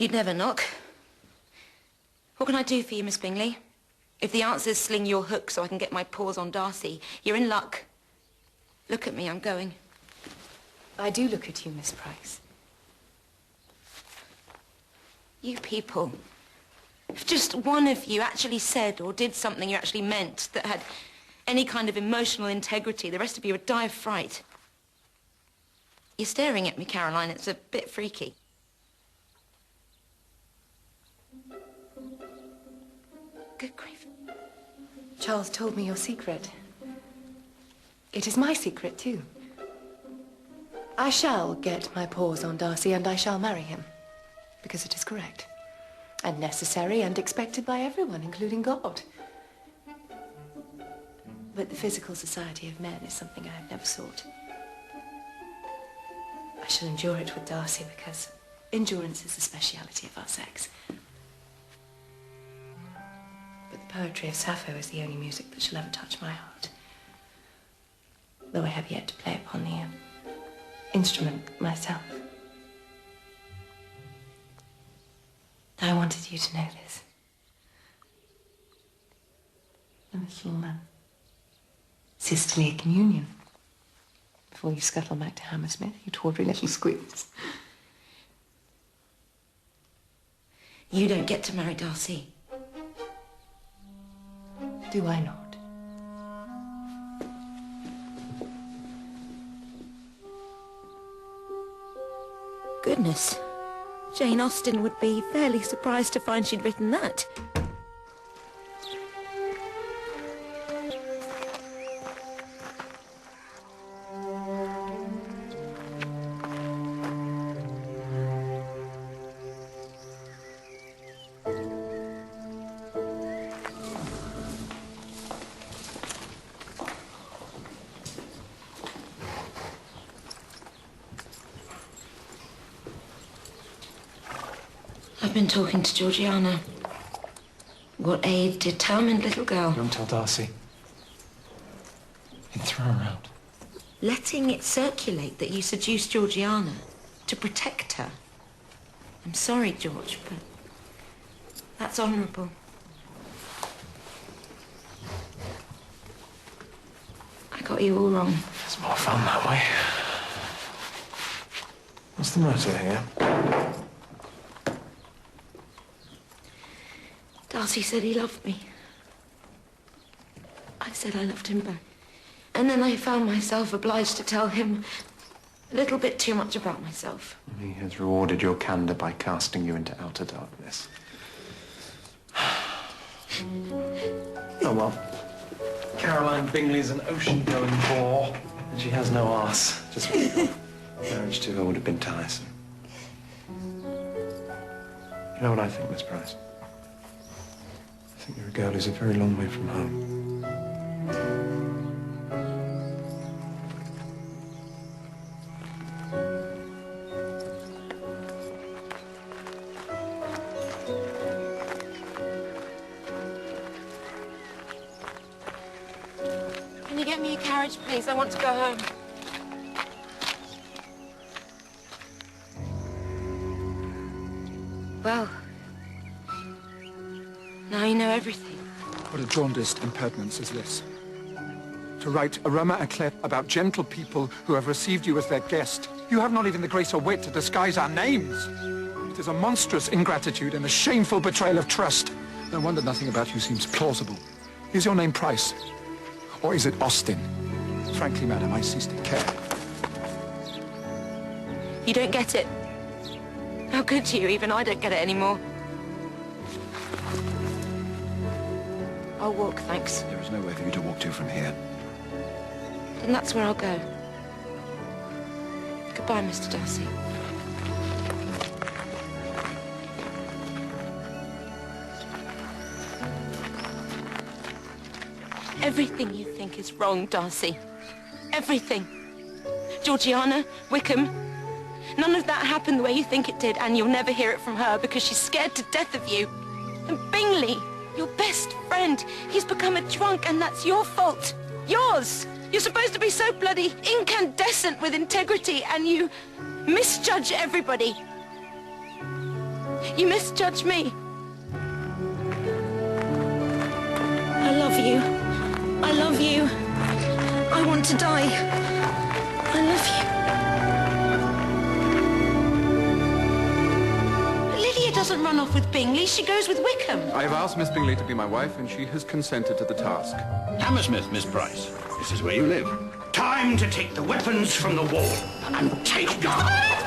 You'd never knock. What can I do for you, Miss Bingley? If the answer's sling your hook so I can get my paws on Darcy, you're in luck. Look at me, I'm going. I do look at you, Miss Price. You people, if just one of you actually said or did something you actually meant that had any kind of emotional integrity, the rest of you would die of fright. You're staring at me, Caroline. It's a bit freaky. Good grief. Charles told me your secret. It is my secret, too. I shall get my paws on Darcy, and I shall marry him. Because it is correct. And necessary and expected by everyone, including God. But the physical society of men is something I have never sought. I shall endure it with Darcy because endurance is the speciality of our sex. But the poetry of Sappho is the only music that shall ever touch my heart. Though I have yet to play upon the instrument myself. I wanted you to know this. A little sisterly communion. Before you scuttle back to Hammersmith, you tawdry little squeeze. You don't get to marry Darcy. Do I not? Goodness. Jane Austen would be fairly surprised to find she'd written that. I've been talking to Georgiana. What a determined little girl. Don't tell Darcy. He'd throw her out. Letting it circulate that you seduced Georgiana to protect her. I'm sorry, George, but that's honourable. I got you all wrong. It's more fun that way. What's the matter here? Darcy said he loved me. I said I loved him back. And then I found myself obliged to tell him a little bit too much about myself. He has rewarded your candour by casting you into outer darkness. Oh, well. Caroline Bingley's an ocean-going bore, and she has no arse. Just marriage to her would have been tiresome. You know what I think, Miss Price? I think you're a girl who's a very long way from home. Can you get me a carriage, please? I want to go home. Well, now you know everything. What a jaundiced impertinence is this? To write a Roma eclat about gentle people who have received you as their guest. You have not even the grace or wit to disguise our names. It is a monstrous ingratitude and a shameful betrayal of trust. No wonder nothing about you seems plausible. Is your name Price? Or is it Austen? Frankly, madam, I cease to care. You don't get it. How could you? Even I don't get it anymore. I'll walk, thanks. There is nowhere for you to walk to from here. And that's where I'll go. Goodbye, Mr. Darcy. Everything you think is wrong, Darcy. Everything. Georgiana, Wickham. None of that happened the way you think it did, and you'll never hear it from her because she's scared to death of you. And Bingley, your best friend, he's become a drunk, and that's your fault. Yours! You're supposed to be so bloody incandescent with integrity, and you misjudge everybody. You misjudge me. I love you. I love you. I want to die. I love you. Lydia doesn't run off with Bingley. She goes with Wickham. I have asked Miss Bingley to be my wife, and she has consented to the task. Hammersmith, Miss Price. This is where you live. Time to take the weapons from the wall and take guard.